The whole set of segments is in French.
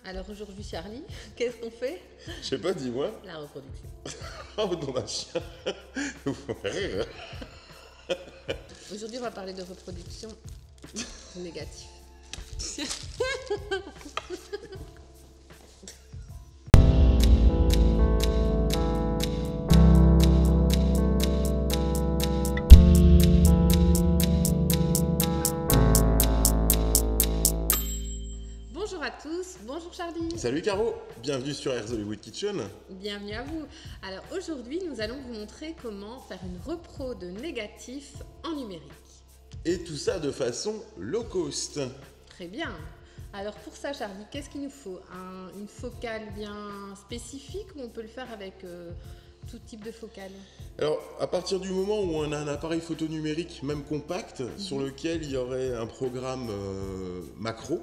Alors aujourd'hui, Charlie, qu'est-ce qu'on fait? Je sais pas, dis-moi. La reproduction. Oh, dans ma chien. Vous faites rire. Aujourd'hui, on va parler de reproduction négative. Bonjour à tous, bonjour Charlie. Salut Caro, bienvenue sur Air Hollywood Kitchen. Bienvenue à vous. Alors aujourd'hui, nous allons vous montrer comment faire une repro de négatif en numérique. Et tout ça de façon low cost. Très bien. Alors pour ça, Charlie, qu'est-ce qu'il nous faut? Une focale bien spécifique ou on peut le faire avec tout type de focale? Alors, à partir du moment où on a un appareil photo numérique, même compact, sur lequel il y aurait un programme macro,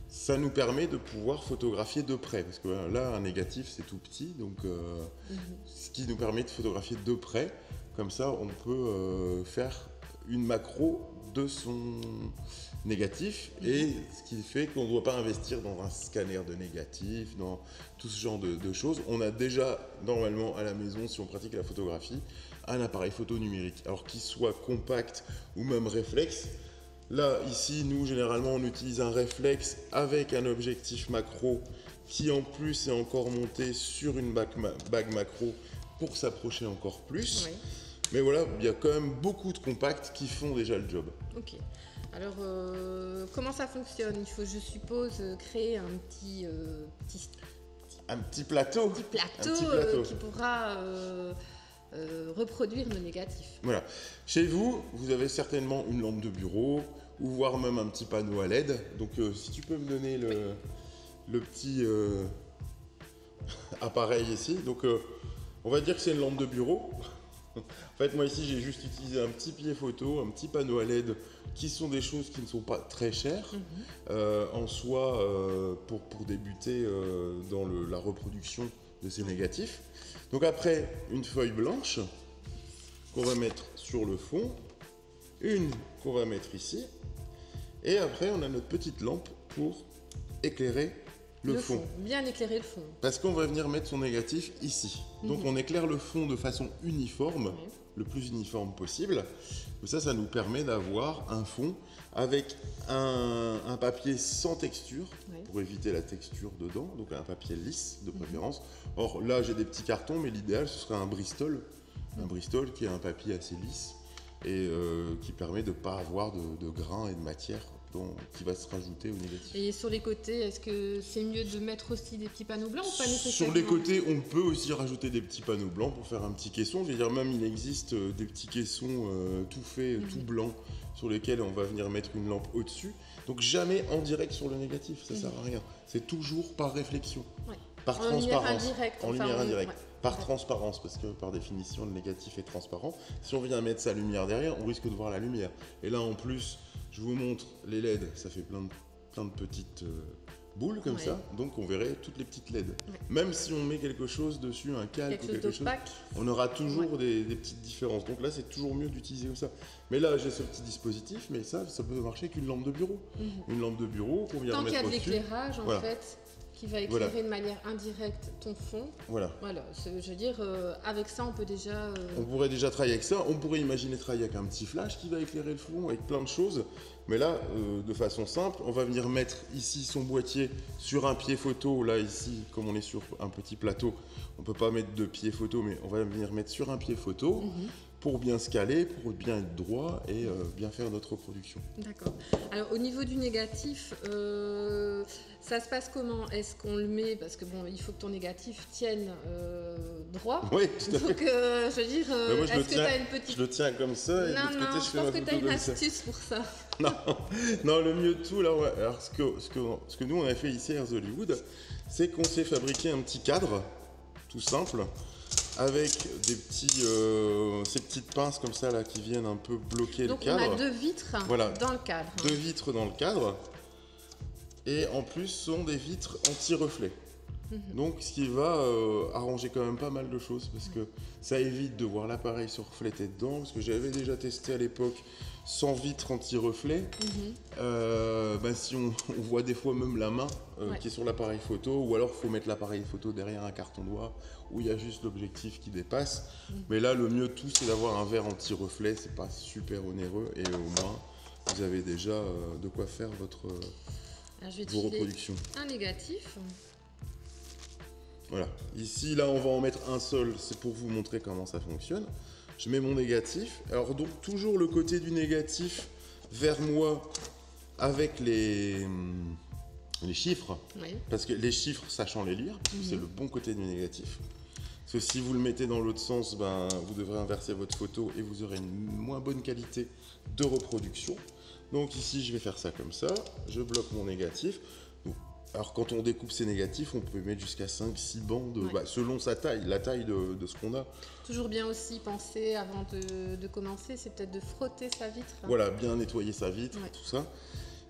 ça nous permet de pouvoir photographier de près. Parce que là, un négatif, c'est tout petit. Donc, ce qui nous permet de photographier de près. Comme ça, on peut faire une macro de son négatif. Et ce qui fait qu'on ne doit pas investir dans un scanner de négatif, dans tout ce genre de choses. On a déjà, normalement, à la maison, si on pratique la photographie, un appareil photo numérique. Alors qu'il soit compact ou même réflexe. Là, ici, nous, généralement, on utilise un réflexe avec un objectif macro qui, en plus, est encore monté sur une bague macro pour s'approcher encore plus. Oui. Mais voilà, il y a quand même beaucoup de compacts qui font déjà le job. Ok. Alors, comment ça fonctionne? Il faut, je suppose, créer un petit Plateau. plateau qui pourra reproduire le négatif. Voilà. Chez vous, vous avez certainement une lampe de bureau ou voire même un petit panneau à LED. Donc, si tu peux me donner le petit appareil ici. Donc, on va dire que c'est une lampe de bureau. En fait, moi ici, j'ai juste utilisé un petit pied photo, un petit panneau à LED, qui sont des choses qui ne sont pas très chères en soi pour débuter dans la reproduction de ces négatifs. Donc après, une feuille blanche qu'on va mettre sur le fond, une qu'on va mettre ici, et après, on a notre petite lampe pour éclairer le fond. Bien éclairer le fond. Parce qu'on va venir mettre son négatif ici. Donc on éclaire le fond de façon uniforme, le plus uniforme possible. Ça nous permet d'avoir un fond avec un papier sans texture, pour éviter la texture dedans, donc un papier lisse de préférence. Or là j'ai des petits cartons, mais l'idéal ce serait un Bristol. Un Bristol qui est un papier assez lisse et qui permet de ne pas avoir de grains et de matière qui va se rajouter au négatif. Et sur les côtés, est-ce que c'est mieux de mettre aussi des petits panneaux blancs ou pas nécessairement? Sur les côtés, on peut aussi rajouter des petits panneaux blancs pour faire un petit caisson. Je veux dire, même il existe des petits caissons tout faits, tout blancs, sur lesquels on va venir mettre une lampe au-dessus. Donc jamais en direct sur le négatif, ça sert à rien. C'est toujours par réflexion, par transparence. En lumière indirecte. Par transparence, parce que par définition, le négatif est transparent. Si on vient mettre sa lumière derrière, on risque de voir la lumière. Et là, en plus, je vous montre les LED, ça fait plein de petites boules comme ça, donc on verrait toutes les petites LED. Même si on met quelque chose dessus, un calque ou quelque chose, on aura toujours des petites différences. Donc là, c'est toujours mieux d'utiliser comme ça. Mais là, j'ai ce petit dispositif, mais ça peut marcher qu'une lampe de bureau. Une lampe de bureau qu'on vient mettre au-dessus. Tant qu'il y a de l'éclairage, en fait, qui va éclairer de manière indirecte ton fond. Voilà. Je veux dire, avec ça, on peut déjà... On pourrait déjà travailler avec ça. On pourrait imaginer travailler avec un petit flash qui va éclairer le fond, avec plein de choses. Mais là, de façon simple, on va venir mettre ici son boîtier sur un pied photo. Là, ici, comme on est sur un petit plateau, on ne peut pas mettre de pied photo, mais on va venir mettre sur un pied photo pour bien se caler, pour bien être droit et bien faire notre reproduction. D'accord. Alors, au niveau du négatif, ça se passe comment? Est-ce qu'on le met, parce que bon, il faut que ton négatif tienne droit. Oui, tout à fait. Donc, je veux dire, est-ce que tu as une petite... Je le tiens comme ça et de l'autre côté, je fais ma photo comme ça. Je pense que tu as une astuce pour ça. Non, le mieux de tout, là, alors ce que nous, on a fait ici à Air Hollywood, c'est qu'on s'est fabriqué un petit cadre, tout simple, avec des ces petites pinces comme ça là qui viennent un peu bloquer le cadre. Donc on a deux vitres dans le cadre. Deux vitres dans le cadre. Et en plus, ce sont des vitres anti-reflet. Donc ce qui va arranger quand même pas mal de choses parce que ça évite de voir l'appareil se refléter dedans. Parce que j'avais déjà testé à l'époque sans vitre anti-reflet. Si on voit des fois même la main qui est sur l'appareil photo, ou alors il faut mettre l'appareil photo derrière un carton noir où il y a juste l'objectif qui dépasse. Mais là, le mieux de tout, c'est d'avoir un verre anti-reflet. C'est pas super onéreux et au moins vous avez déjà de quoi faire vos reproductions. Un négatif. Voilà, ici, là, on va en mettre un seul, c'est pour vous montrer comment ça fonctionne. Je mets mon négatif. Alors donc, toujours le côté du négatif vers moi avec les chiffres. Oui. Parce que les chiffres, sachant les lire, c'est le bon côté du négatif. Parce que si vous le mettez dans l'autre sens, vous devrez inverser votre photo et vous aurez une moins bonne qualité de reproduction. Donc ici, je vais faire ça comme ça. Je bloque mon négatif. Alors quand on découpe ces négatifs, on peut mettre jusqu'à 5-6 bandes, selon sa taille, la taille de ce qu'on a. Toujours bien aussi penser avant de commencer, c'est peut-être de frotter sa vitre. Voilà, bien nettoyer sa vitre, tout ça.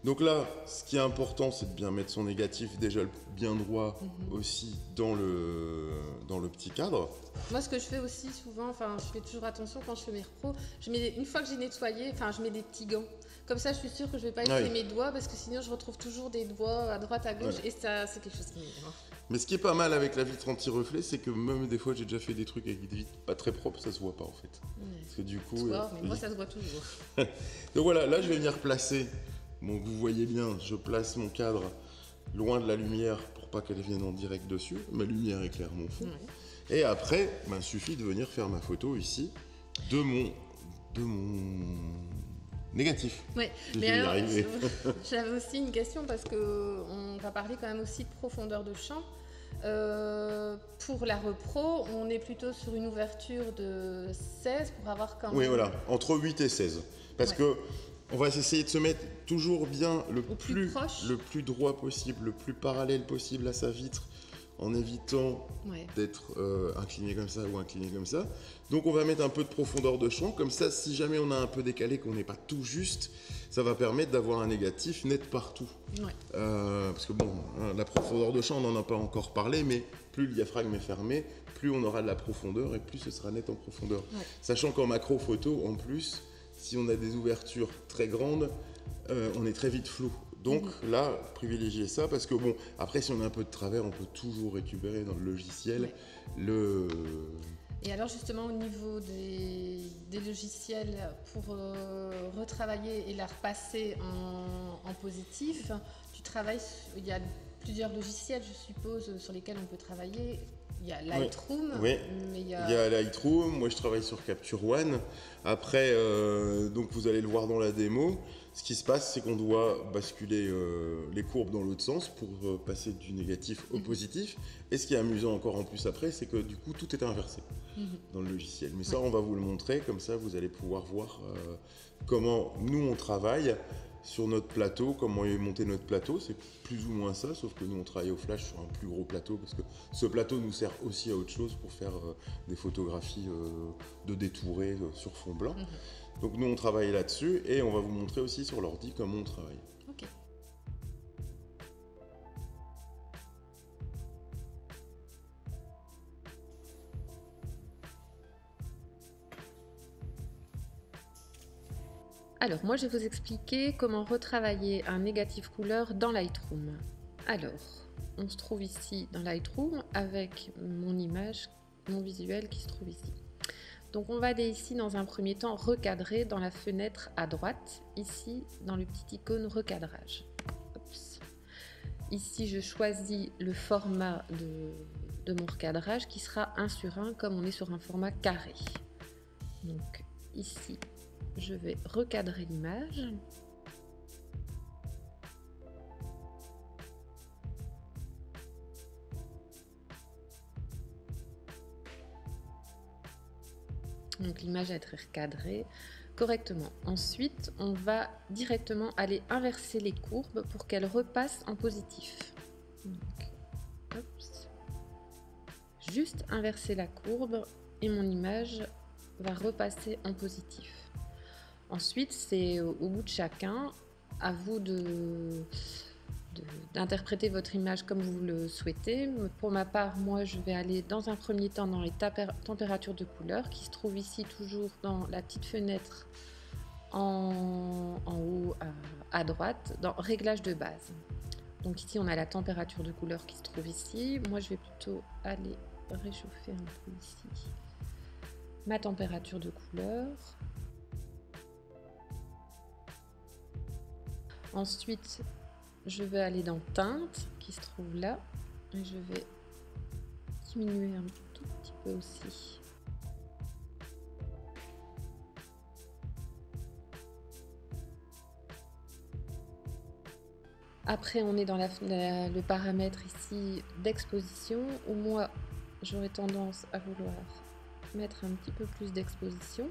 Donc là, ce qui est important, c'est de bien mettre son négatif déjà bien droit aussi dans le petit cadre. Moi, ce que je fais aussi souvent, je fais toujours attention quand je fais mes repros, une fois que j'ai nettoyé, je mets des petits gants. Comme ça, je suis sûre que je ne vais pas essayer mes doigts parce que sinon, je retrouve toujours des doigts à droite, à gauche et ça, c'est quelque chose qui m'énerve. Mais ce qui est pas mal avec la vitre anti-reflet, c'est que même des fois, j'ai déjà fait des trucs avec des vitres pas très propres, ça se voit pas en fait. Parce que du coup. Mais moi, ça se voit toujours. Donc voilà, là, je vais venir placer. Bon, vous voyez bien, je place mon cadre loin de la lumière pour pas qu'elle vienne en direct dessus. Ma lumière éclaire mon fond. Et après, il suffit de venir faire ma photo ici de mon négatif. Oui, mais alors, j'avais aussi une question parce qu'on va parler quand même aussi de profondeur de champ. Pour la repro, on est plutôt sur une ouverture de 16 pour avoir quand même... Oui, voilà, entre 8 et 16. Parce que on va essayer de se mettre toujours bien le plus droit possible, le plus parallèle possible à sa vitre, en évitant d'être incliné comme ça ou incliné comme ça. Donc on va mettre un peu de profondeur de champ, comme ça si jamais on a un peu décalé, qu'on n'est pas tout juste, ça va permettre d'avoir un négatif net partout. Parce que la profondeur de champ, on n'en a pas encore parlé, mais plus le diaphragme est fermé, plus on aura de la profondeur et plus ce sera net en profondeur. Sachant qu'en macro photo, en plus, si on a des ouvertures très grandes, on est très vite flou. Donc là, privilégiez ça parce que après si on a un peu de travers, on peut toujours récupérer dans le logiciel Et alors justement au niveau des logiciels pour retravailler et la repasser en positif, il y a plusieurs logiciels je suppose sur lesquels on peut travailler. Il y a Lightroom, mais il y a Lightroom, moi je travaille sur Capture One. Après, donc vous allez le voir dans la démo, ce qui se passe c'est qu'on doit basculer les courbes dans l'autre sens pour passer du négatif au positif. Et ce qui est amusant encore en plus après, c'est que du coup tout est inversé dans le logiciel. Mais ça on va vous le montrer, comme ça vous allez pouvoir voir comment nous on travaille sur notre plateau, comment est monté notre plateau, c'est plus ou moins ça, sauf que nous on travaille au flash sur un plus gros plateau parce que ce plateau nous sert aussi à autre chose pour faire des photographies de détourés sur fond blanc. Donc nous on travaille là-dessus et on va vous montrer aussi sur l'ordi comment on travaille. Ok. Alors, moi, je vais vous expliquer comment retravailler un négatif couleur dans Lightroom. Alors, on se trouve ici dans Lightroom avec mon image, mon visuel qui se trouve ici. Donc, on va aller ici dans un premier temps recadrer dans la fenêtre à droite, ici dans le petit icône recadrage. Oups. Ici, je choisis le format de mon recadrage qui sera 1:1 comme on est sur un format carré. Donc, ici, je vais recadrer l'image. Donc l'image va être recadrée correctement. Ensuite, on va directement aller inverser les courbes pour qu'elles repassent en positif. Donc, juste inverser la courbe et mon image va repasser en positif. Ensuite, c'est au bout de chacun, à vous de d'interpréter votre image comme vous le souhaitez. Pour ma part, moi, je vais aller dans un premier temps dans les températures de couleur qui se trouvent ici toujours dans la petite fenêtre en haut à droite, dans Réglages de base. Donc ici, on a la température de couleur qui se trouve ici. Moi, je vais plutôt aller réchauffer un peu ici ma température de couleur. Ensuite, je vais aller dans Teinte qui se trouve là et je vais diminuer un tout petit peu aussi. Après, on est dans le paramètre ici d'exposition où moi, j'aurais tendance à vouloir mettre un petit peu plus d'exposition.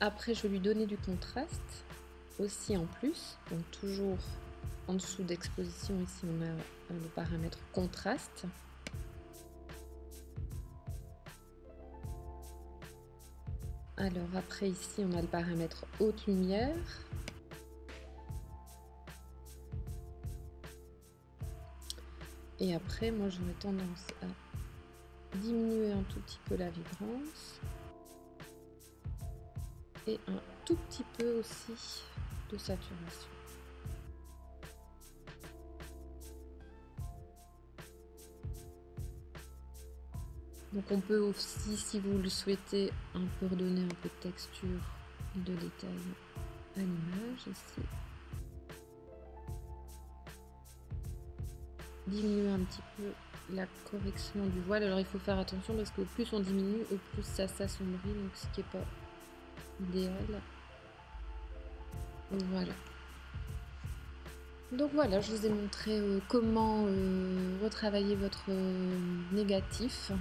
Après, je vais lui donner du contraste aussi en plus, donc toujours en dessous d'exposition, ici on a le paramètre contraste. Alors après ici on a le paramètre haute lumière. Et après moi j'aurais tendance à diminuer un tout petit peu la vibrance. Et un tout petit peu aussi de saturation. Donc on peut aussi, si vous le souhaitez, un peu redonner un peu de texture et de détail à l'image ici. Diminuer un petit peu la correction du voile. Alors il faut faire attention parce qu'au plus on diminue, au plus ça s'assombrit, donc ce qui n'est pas idéal. Voilà. Donc voilà, je vous ai montré comment retravailler votre négatif.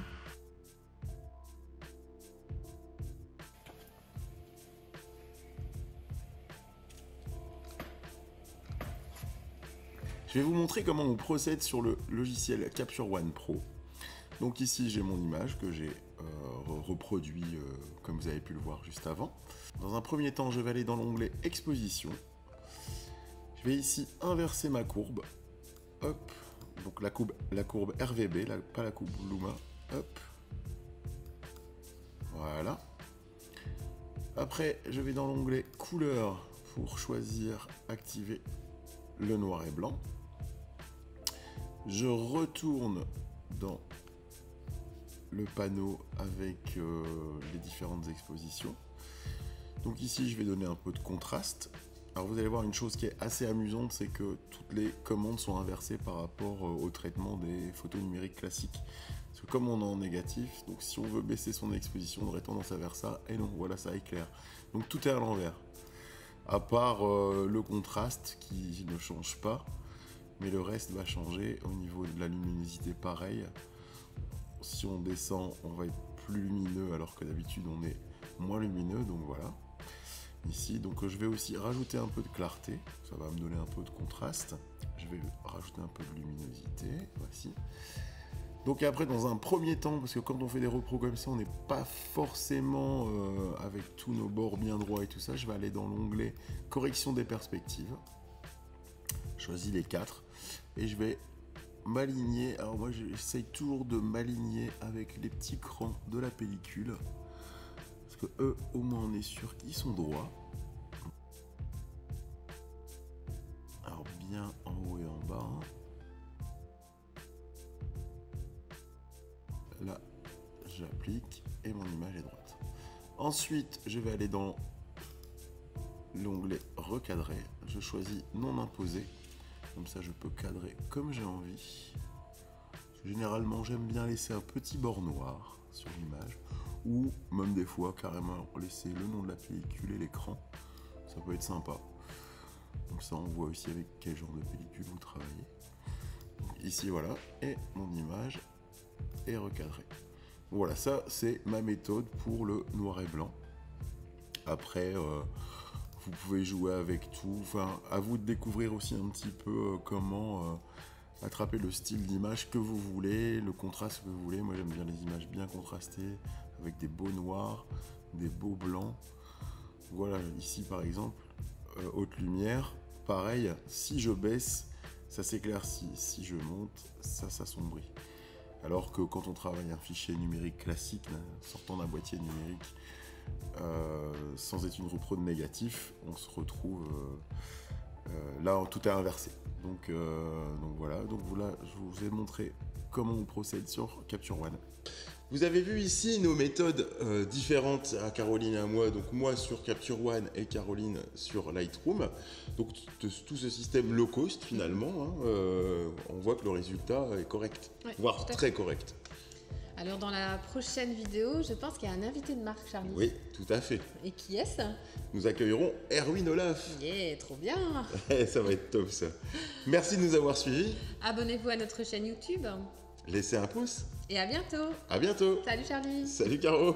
Je vais vous montrer comment on procède sur le logiciel Capture One Pro. Donc ici j'ai mon image que j'ai reproduit comme vous avez pu le voir juste avant. Dans un premier temps, je vais aller dans l'onglet Exposition. Je vais ici inverser ma courbe. Hop. Donc la courbe RVB, pas la courbe Luma. Hop. Voilà. Après, je vais dans l'onglet Couleur pour choisir activer le noir et blanc. Je retourne dans le panneau avec les différentes expositions. Donc ici, je vais donner un peu de contraste. Alors vous allez voir une chose qui est assez amusante, c'est que toutes les commandes sont inversées par rapport au traitement des photos numériques classiques. Parce que comme on est en négatif, donc si on veut baisser son exposition, on aurait tendance à faire ça, et non, voilà, ça éclaire. Donc tout est à l'envers. À part le contraste qui ne change pas, mais le reste va changer. Au niveau de la luminosité, pareil. Si on descend, on va être plus lumineux, alors que d'habitude on est moins lumineux, donc voilà. Ici, donc je vais aussi rajouter un peu de clarté, ça va me donner un peu de contraste. Je vais rajouter un peu de luminosité, voici. Donc après, dans un premier temps, parce que quand on fait des repros comme ça, on n'est pas forcément avec tous nos bords bien droits et tout ça, je vais aller dans l'onglet correction des perspectives. Je choisis les 4 et je vais m'aligner. Alors moi, j'essaye toujours de m'aligner avec les petits crans de la pellicule. Parce que eux, au moins, on est sûr qu'ils sont droits. Alors bien en haut et en bas. Là, j'applique et mon image est droite. Ensuite, je vais aller dans l'onglet recadrer. Je choisis non imposé. Comme ça, je peux cadrer comme j'ai envie. Généralement, j'aime bien laisser un petit bord noir sur l'image. Ou même des fois, carrément laisser le nom de la pellicule et l'écran. Ça peut être sympa. Comme ça, on voit aussi avec quel genre de pellicule vous travaillez. Donc, ici, voilà. Et mon image est recadrée. Voilà, ça, c'est ma méthode pour le noir et blanc. Après... vous pouvez jouer avec tout, enfin à vous de découvrir aussi un petit peu comment attraper le style d'image que vous voulez, le contraste que vous voulez. Moi j'aime bien les images bien contrastées, avec des beaux noirs, des beaux blancs. Voilà, ici par exemple, haute lumière, pareil, si je baisse, ça s'éclaircit. Si je monte, ça s'assombrit. Alors que quand on travaille un fichier numérique classique, sortant d'un boîtier numérique, sans être une repro de négatif, on se retrouve là, tout est inversé. Donc voilà, je vous ai montré comment on procède sur Capture One. Vous avez vu ici nos méthodes différentes à Caroline et à moi. Donc moi sur Capture One et Caroline sur Lightroom. Donc tout ce système low cost finalement, on voit que le résultat est correct, voire très correct. Alors dans la prochaine vidéo, je pense qu'il y a un invité de marque, Charlie. Oui, tout à fait. Et qui est-ce? Nous accueillerons Erwin Olaf. Yeah, trop bien. Ça va être top ça. Merci de nous avoir suivis. Abonnez-vous à notre chaîne YouTube. Laissez un pouce. Et à bientôt. À bientôt. Salut Charlie. Salut Caro.